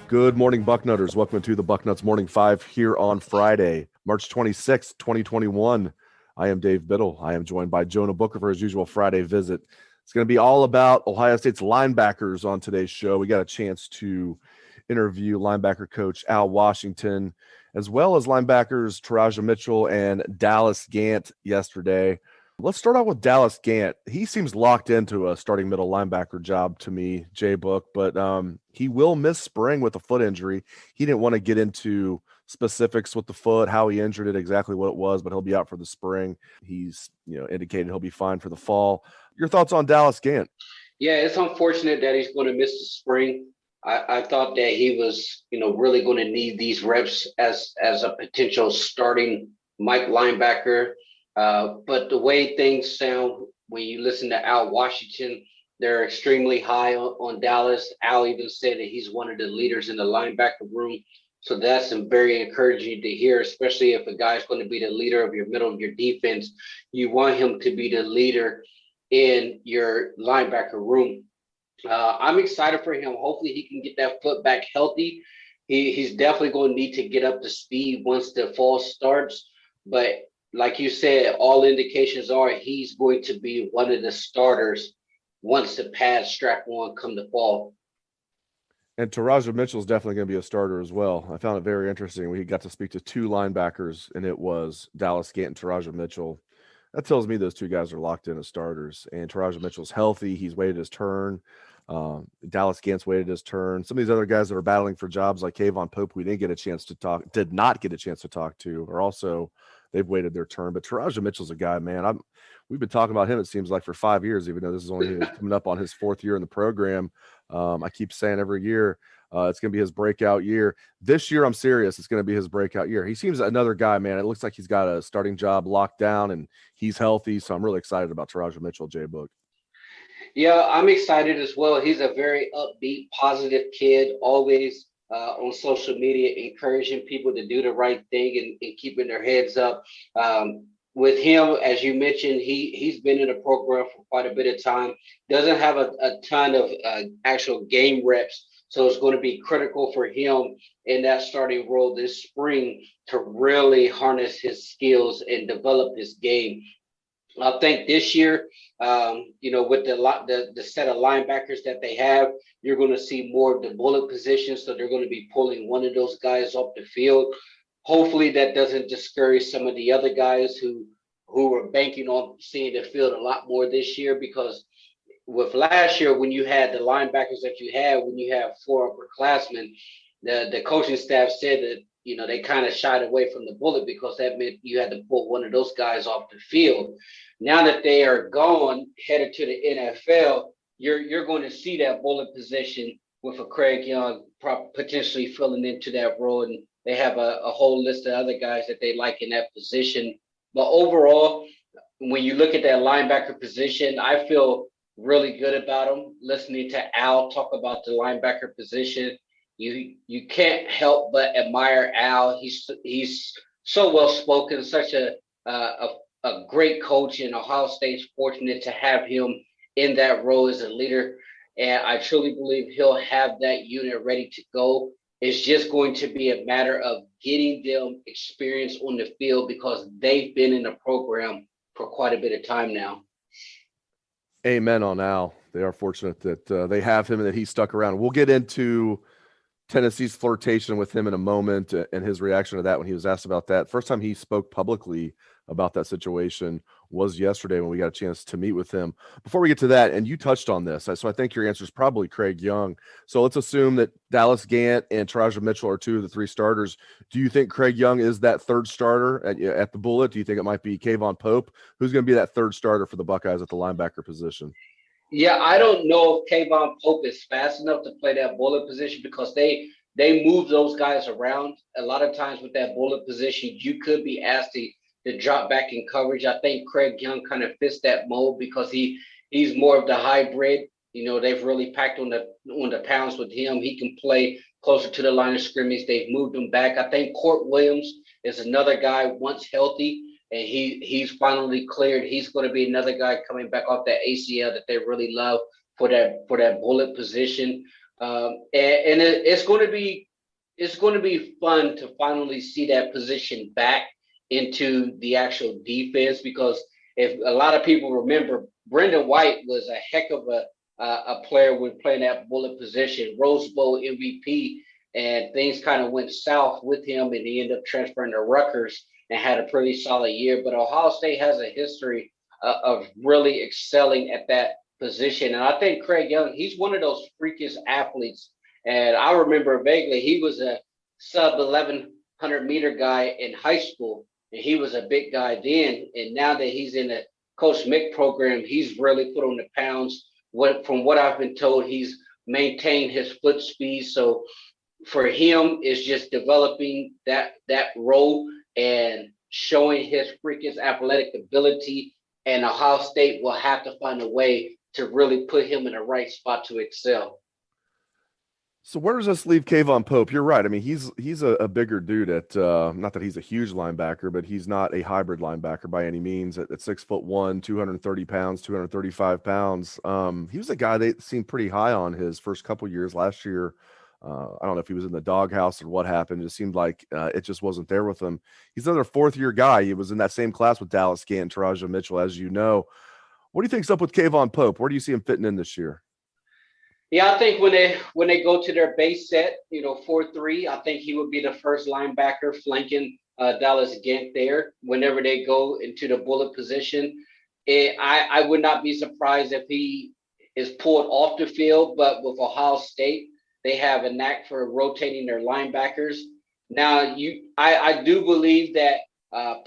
Good morning, Bucknutters. Welcome to the Bucknuts Morning Five here on Friday, March 26th, 2021. I am Dave Biddle. I am joined by Jonah Booker for his usual Friday visit. It's going to be all about Ohio State's linebackers on today's show. We got a chance to interview linebacker coach Al Washington, as well as linebackers Teradja Mitchell and Dallas Gant yesterday. Let's start out with Dallas Gant. He seems locked into a starting middle linebacker job to me, J-Book, but he will miss spring with a foot injury. He didn't want to get into specifics with the foot, how he injured it, exactly what it was, but he'll be out for the spring. He's indicated he'll be fine for the fall. Your thoughts on Dallas Gant? Yeah, it's unfortunate that he's going to miss the spring. I thought that he was, really going to need these reps as a potential starting Mike linebacker. But the way things sound when you listen to Al Washington, they're extremely high on Dallas. Al even said that he's one of the leaders in the linebacker room. So that's very encouraging to hear, especially if a guy's going to be the leader of your middle of your defense. You want him to be the leader in your linebacker room. I'm excited for him. Hopefully he can get that foot back healthy. He's definitely going to need to get up to speed once the fall starts. But like you said, all indications are he's going to be one of the starters once the pads strap on come the fall. And Teradja Mitchell is definitely going to be a starter as well. I found it very interesting. We got to speak to two linebackers, and it was Dallas Gant and Teradja Mitchell. That tells me those two guys are locked in as starters. And Teradja Mitchell's healthy. He's waited his turn. Dallas Gant's waited his turn. Some of these other guys that are battling for jobs like Kvon we did not get a chance to talk to, are also they've waited their turn. But Teradja Mitchell's a guy, man. We've been talking about him, it seems like, for 5 years, even though this is only coming up on his fourth year in the program. I keep saying every year it's going to be his breakout year. This year, I'm serious. It's going to be his breakout year. He seems another guy, man. It looks like he's got a starting job locked down and he's healthy. So I'm really excited about Teradja Mitchell, J-Book. Yeah, I'm excited as well. He's a very upbeat, positive kid, always on social media, encouraging people to do the right thing and keeping their heads up. With him, as you mentioned, he's been in the program for quite a bit of time, doesn't have a ton of actual game reps. So it's going to be critical for him in that starting role this spring to really harness his skills and develop his game. I think this year, with the set of linebackers that they have, you're going to see more of the bullet positions. So they're going to be pulling one of those guys off the field. Hopefully that doesn't discourage some of the other guys who were banking on seeing the field a lot more this year, because with last year, when you had the linebackers that you had, when you have 4 upperclassmen, the coaching staff said that, they kind of shied away from the bullet because that meant you had to pull one of those guys off the field. Now that they are gone, headed to the NFL, you're going to see that bullet position with a Craig Young potentially filling into that role. And they have a whole list of other guys that they like in that position. But overall, when you look at that linebacker position, I feel really good about them. Listening to Al talk about the linebacker position, you can't help but admire Al. He's so well spoken, such a great coach, and Ohio State's fortunate to have him in that role as a leader. And I truly believe he'll have that unit ready to go. It's just going to be a matter of getting them experience on the field because they've been in the program for quite a bit of time now. Amen on Al. They are fortunate that they have him and that he stuck around. We'll get into Tennessee's flirtation with him in a moment and his reaction to that when he was asked about that. First time he spoke publicly about that situation was yesterday when we got a chance to meet with him. Before we get to that, and you touched on this, so I think your answer is probably Craig Young. So let's assume that Dallas Gant and Teradja Mitchell are 2 of the 3 starters. Do you think Craig Young is that third starter at the bullet? Do you think it might be Kvon Pope? Who's going to be that third starter for the Buckeyes at the linebacker position? Yeah, I don't know if Kvon Pope is fast enough to play that bullet position because they they move those guys around. A lot of times with that bullet position, you could be asked to drop back in coverage. I think Craig Young kind of fits that mold because he's more of the hybrid. They've really packed on the pounds with him. He can play closer to the line of scrimmage. They've moved him back. I think Court Williams is another guy once healthy, and he's finally cleared. He's going to be another guy coming back off that ACL that they really love for that bullet position. It's going to be fun to finally see that position back into the actual defense, because if a lot of people remember, Brendan White was a heck of a player when playing that bullet position, Rose Bowl MVP, and things kind of went south with him, and he ended up transferring to Rutgers and had a pretty solid year. But Ohio State has a history of really excelling at that position. And I think Craig Young, he's one of those freakish athletes. And I remember vaguely, he was a sub 1100 meter guy in high school, and he was a big guy then. And now that he's in the Coach Mick program, he's really put on the pounds. From what I've been told, he's maintained his foot speed. So for him, it's just developing that role and showing his freakish athletic ability. And Ohio State will have to find a way to really put him in the right spot to excel. So where does this leave Kvon Pope? You're right. I mean, he's a bigger dude at not that he's a huge linebacker, but he's not a hybrid linebacker by any means. At 6'1", 230 pounds, 235 pounds. He was a guy that seemed pretty high on his first couple years last year. I don't know if he was in the doghouse or what happened. It seemed like it just wasn't there with him. He's another fourth-year guy. He was in that same class with Dallas Gant and Teradja Mitchell, as you know. What do you think's up with Kvon Pope? Where do you see him fitting in this year? Yeah, I think when they go to their base set, 4-3, I think he would be the first linebacker flanking Dallas Gant there whenever they go into the bullet position. I would not be surprised if he is pulled off the field, but with Ohio State, they have a knack for rotating their linebackers. Now, I do believe that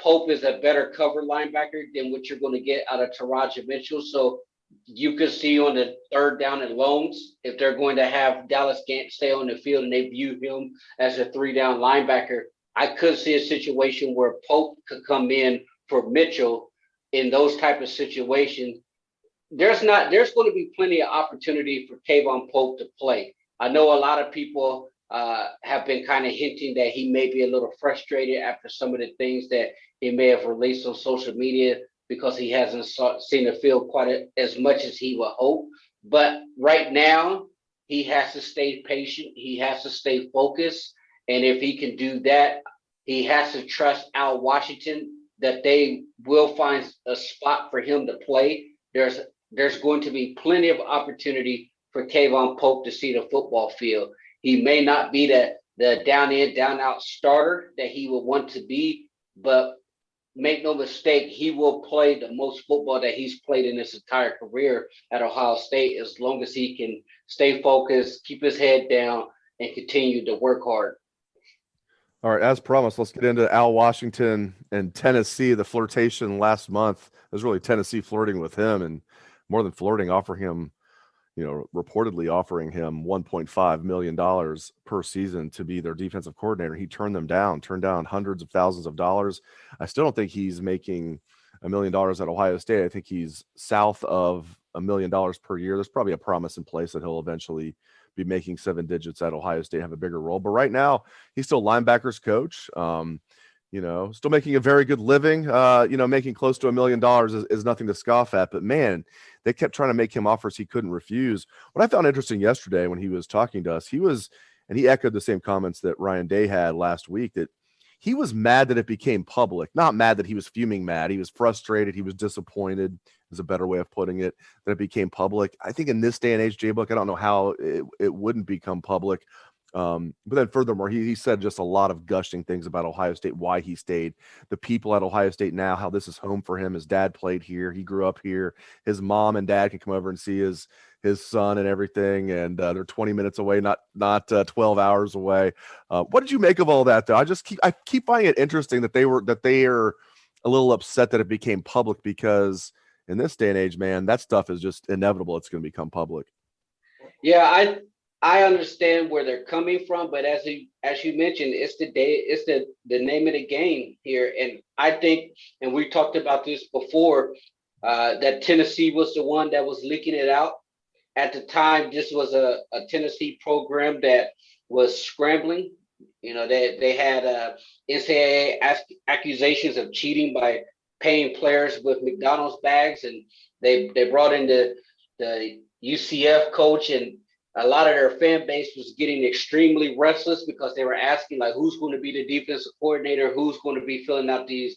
Pope is a better cover linebacker than what you're going to get out of Teradja Mitchell. So you could see on the third down and longs, if they're going to have Dallas Gant stay on the field and they view him as a 3-down linebacker, I could see a situation where Pope could come in for Mitchell in those type of situations. There's going to be plenty of opportunity for Kvon Pope to play. I know a lot of people have been kind of hinting that he may be a little frustrated after some of the things that he may have released on social media, because he hasn't seen the field quite as much as he would hope. But right now, he has to stay patient. He has to stay focused. And if he can do that, he has to trust Al Washington that they will find a spot for him to play. There's going to be plenty of opportunity for Kvon Pope to see the football field. He may not be the down in, down out starter that he would want to be, but make no mistake, he will play the most football that he's played in his entire career at Ohio State, as long as he can stay focused, keep his head down, and continue to work hard. All right, as promised, let's get into Al Washington and Tennessee. The flirtation last month was really Tennessee flirting with him, and more than flirting, offering him, reportedly offering him $1.5 million per season to be their defensive coordinator. He turned down hundreds of thousands of dollars. I still don't think he's making $1 million at Ohio State. I think he's south of $1 million per year. There's probably a promise in place that he'll eventually be making 7 digits at Ohio State, have a bigger role. But right now, he's still linebackers coach. Still making a very good living. Making close to $1 million is nothing to scoff at. But man, they kept trying to make him offers he couldn't refuse. What I found interesting yesterday when he was talking to us, he echoed the same comments that Ryan Day had last week, that he was mad that it became public. Not mad that he was fuming mad. He was frustrated. He was disappointed, is a better way of putting it, that it became public. I think in this day and age, J-Book, I don't know how it wouldn't become public. But then furthermore, he said just a lot of gushing things about Ohio State, why he stayed, the people at Ohio State now, how this is home for him. His dad played here. He grew up here. His mom and dad can come over and see his son and everything. And they're 20 minutes away, not 12 hours away. What did you make of all that, though? I keep finding it interesting that they are a little upset that it became public, because in this day and age, man, that stuff is just inevitable. It's going to become public. Yeah, I understand where they're coming from, but as you mentioned, it's the name of the game here, and I think, and we talked about this before, that Tennessee was the one that was leaking it out at the time. This was a Tennessee program that was scrambling. You know, they had NCAA accusations of cheating by paying players with McDonald's bags, and they brought in the UCF coach, and a lot of their fan base was getting extremely restless because they were asking, like, who's going to be the defensive coordinator, who's going to be filling out these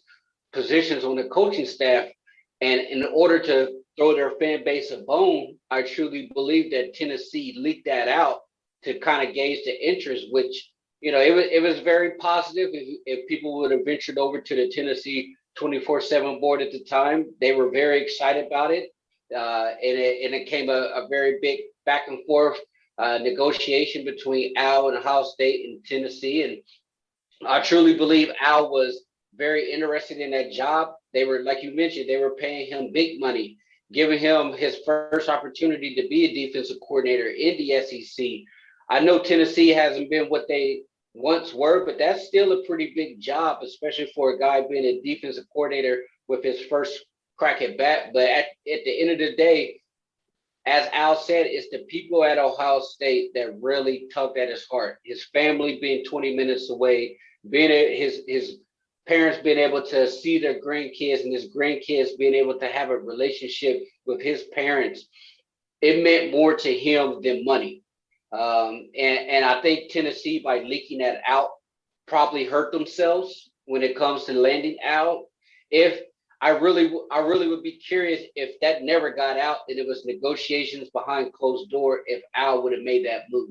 positions on the coaching staff. And in order to throw their fan base a bone, I truly believe that Tennessee leaked that out to kind of gauge the interest, which, it was very positive. If people would have ventured over to the Tennessee 24/7 board at the time, they were very excited about it. And it came a very big back and forth negotiation between Al and Ohio State and Tennessee. And I truly believe Al was very interested in that job. They were, like you mentioned, they were paying him big money, giving him his first opportunity to be a defensive coordinator in the SEC. I know Tennessee hasn't been what they once were, but that's still a pretty big job, especially for a guy being a defensive coordinator with his first crack at bat. But at the end of the day, as Al said, it's the people at Ohio State that really tugged at his heart. His family being 20 minutes away, his parents being able to see their grandkids, and his grandkids being able to have a relationship with his parents. It meant more to him than money. And I think Tennessee, by leaking that out, probably hurt themselves when it comes to landing Al. If I really would be curious if that never got out and it was negotiations behind closed door, if Al would have made that move.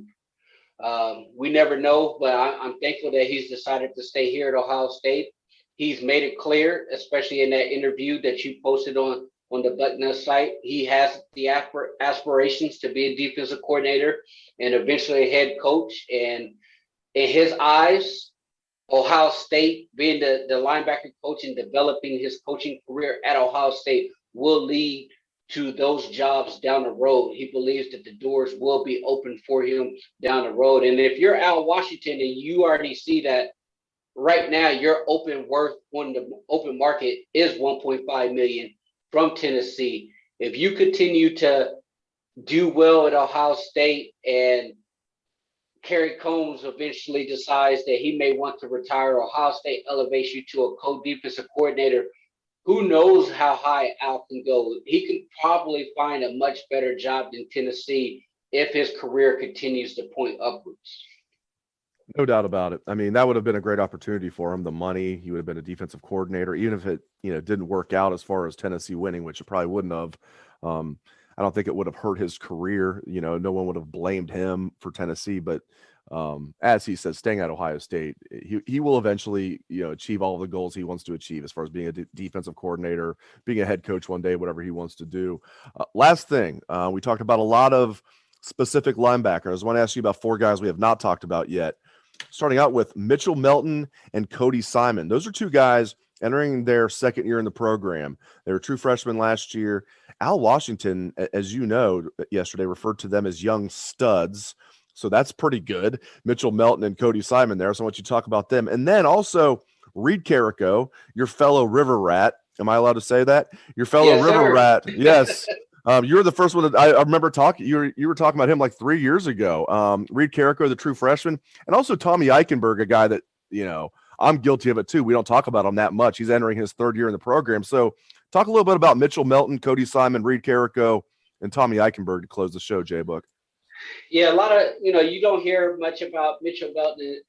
We never know, but I'm thankful that he's decided to stay here at Ohio State. He's made it clear, especially in that interview that you posted on the Bucknuts site. He has the aspirations to be a defensive coordinator and eventually a head coach. And in his eyes, Ohio State, being the linebacker coach and developing his coaching career at Ohio State, will lead to those jobs down the road. He believes that the doors will be open for him down the road. And if you're Al Washington and you already see that right now your open worth on the open market is 1.5 million from Tennessee, if you continue to do well at Ohio State and Kerry Combs eventually decides that he may want to retire, Ohio State elevates you to a co-defensive coordinator, who knows how high Al can go. He could probably find a much better job than Tennessee if his career continues to point upwards. No doubt about it. I mean, that would have been a great opportunity for him. The money, he would have been a defensive coordinator, even if it, didn't work out as far as Tennessee winning, which it probably wouldn't have. I don't think it would have hurt his career. No one would have blamed him for Tennessee, but as he says, staying at Ohio State, he will eventually, achieve all of the goals he wants to achieve as far as being a defensive coordinator, being a head coach one day, whatever he wants to do. Last thing, we talked about a lot of specific linebackers. I want to ask you about four guys we have not talked about yet. Starting out with Mitchell Melton and Cody Simon. Those are two guys entering their second year in the program. They were true freshmen last year. Al Washington, as you know, yesterday referred to them as young studs. So that's pretty good. Mitchell Melton and Cody Simon there. So I want you to talk about them. And then also Reed Carrico, your fellow River Rat. Am I allowed to say that? Your fellow River Rat. Yes. You're the first one that I remember talking. You were talking about him like 3 years ago. Reed Carrico, the true freshman, and also Tommy Eichenberg, a guy that, I'm guilty of it too. We don't talk about him that much. He's entering his third year in the program. So talk a little bit about Mitchell Melton, Cody Simon, Reed Carrico, and Tommy Eichenberg to close the show, J-Book. Yeah, a lot of, you don't hear much about Mitchell Melton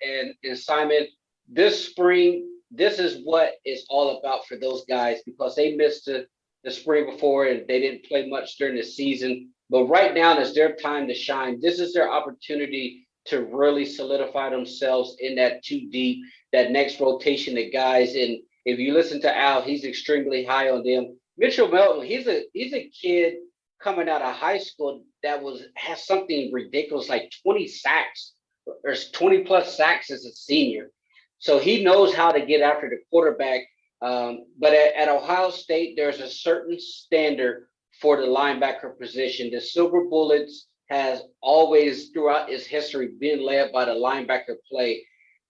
and Simon. This spring, this is what it's all about for those guys because they missed the spring before and they didn't play much during the season. But right now is their time to shine. This is their opportunity to really solidify themselves in that two deep, that next rotation of guys. And if you listen to Al, he's extremely high on them. Mitchell Melton, he's a kid coming out of high school that has something ridiculous like 20 sacks or 20 plus sacks as a senior. So he knows how to get after the quarterback. But at Ohio State, there's a certain standard for the linebacker position. The silver bullets has always throughout its history been led by the linebacker play.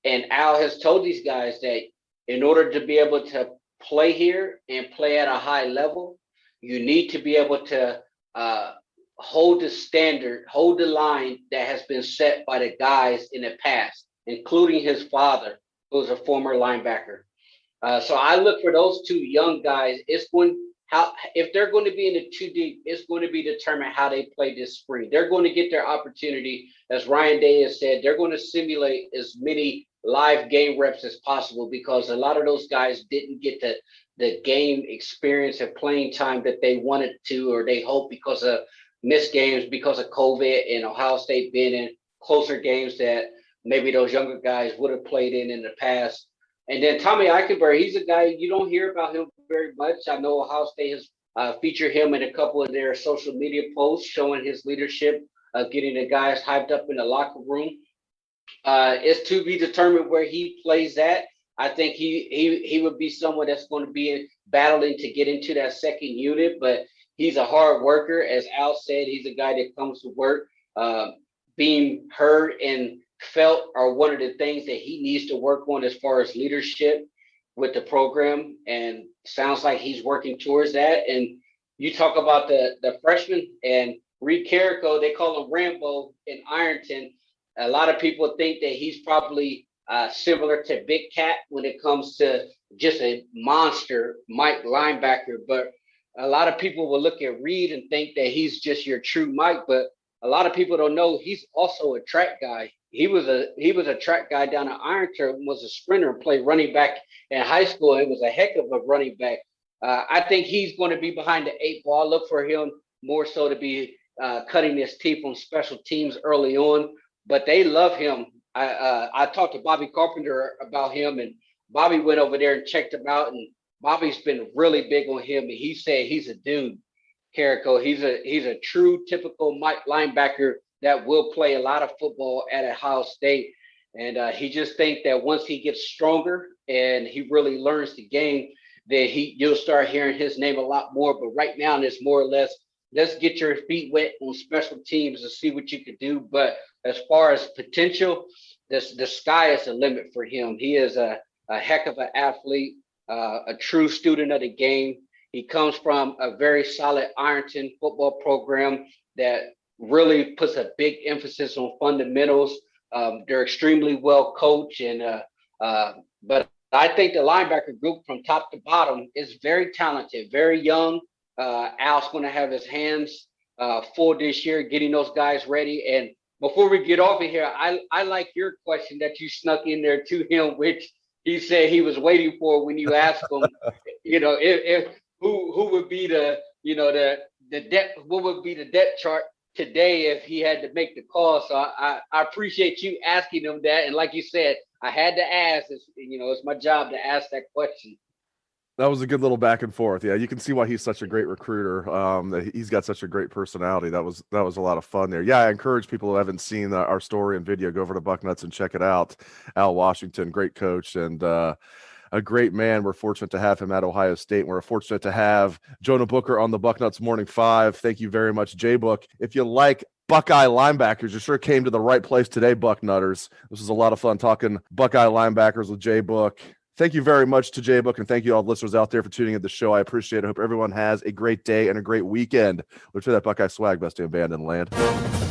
And Al has told these guys that in order to be able to play here and play at a high level, you need to be able to hold the standard, hold the line that has been set by the guys in the past, including his father, who was a former linebacker. So I look for those two young guys. If they're going to be in the 2 deep, it's going to be determined how they play this spring. They're going to get their opportunity, as Ryan Day has said. They're going to simulate as many live game reps as possible, because a lot of those guys didn't get the game experience and playing time that they wanted to, or they hoped, because of missed games because of COVID and Ohio State being in closer games that maybe those younger guys would have played in the past. And then Tommy Eichenberg, he's a guy you don't hear about him very much. I know Ohio State has featured him in a couple of their social media posts showing his leadership of getting the guys hyped up in the locker room. It's to be determined where he plays at. I think he would be someone that's going to be battling to get into that second unit, but he's a hard worker. As Al said, he's a guy that comes to work. Being heard and felt are one of the things that he needs to work on as far as leadership with the program, and sounds like he's working towards that. And you talk about the freshman and Reed Carrico, they call him Rambo in Ironton. A lot of people think that he's probably similar to Big Cat when it comes to just a monster Mike linebacker, but a lot of people will look at Reed and think that he's just your true Mike, but a lot of people don't know he's also a track guy. He was a track guy down at Ironton, was a sprinter, and played running back in high school. It was a heck of a running back. I think he's going to be behind the 8 ball. Look for him more so to be cutting his teeth on special teams early on, but they love him. I talked to Bobby Carpenter about him, and Bobby went over there and checked him out, and Bobby's been really big on him, and he said he's a dude. Carrico, he's a true typical Mike linebacker that will play a lot of football at Ohio State. And he just think that once he gets stronger and he really learns the game, that you'll start hearing his name a lot more. But right now, it's more or less, let's get your feet wet on special teams and see what you could do. But as far as potential, the sky is the limit for him. He is a heck of an athlete, a true student of the game. He comes from a very solid Ironton football program that really puts a big emphasis on fundamentals. They're extremely well coached, but I think the linebacker group from top to bottom is very talented, very young. Al's going to have his hands full this year getting those guys ready. And before we get off of here, I like your question that you snuck in there to him, which he said he was waiting for when you asked him, if who would be the depth, what would be the depth chart today if he had to make the call. So I appreciate you asking him that. And like you said, I had to ask. It's my job to ask that question. That was a good little back and forth. Yeah, you can see why he's such a great recruiter. He's got such a great personality. That was a lot of fun there. Yeah, I encourage people who haven't seen our story and video, go over to Bucknuts and check it out. Al Washington, great coach and a great man. We're fortunate to have him at Ohio State. We're fortunate to have Jonah Booker on the Bucknuts Morning Five. Thank you very much, J-Book. If you like Buckeye linebackers, you sure came to the right place today, Bucknutters. This was a lot of fun talking Buckeye linebackers with J-Book. Thank you very much to J-Book, and thank you all the listeners out there for tuning in the show. I appreciate it. I hope everyone has a great day and a great weekend. Look for that Buckeye swag, best damn band in the land.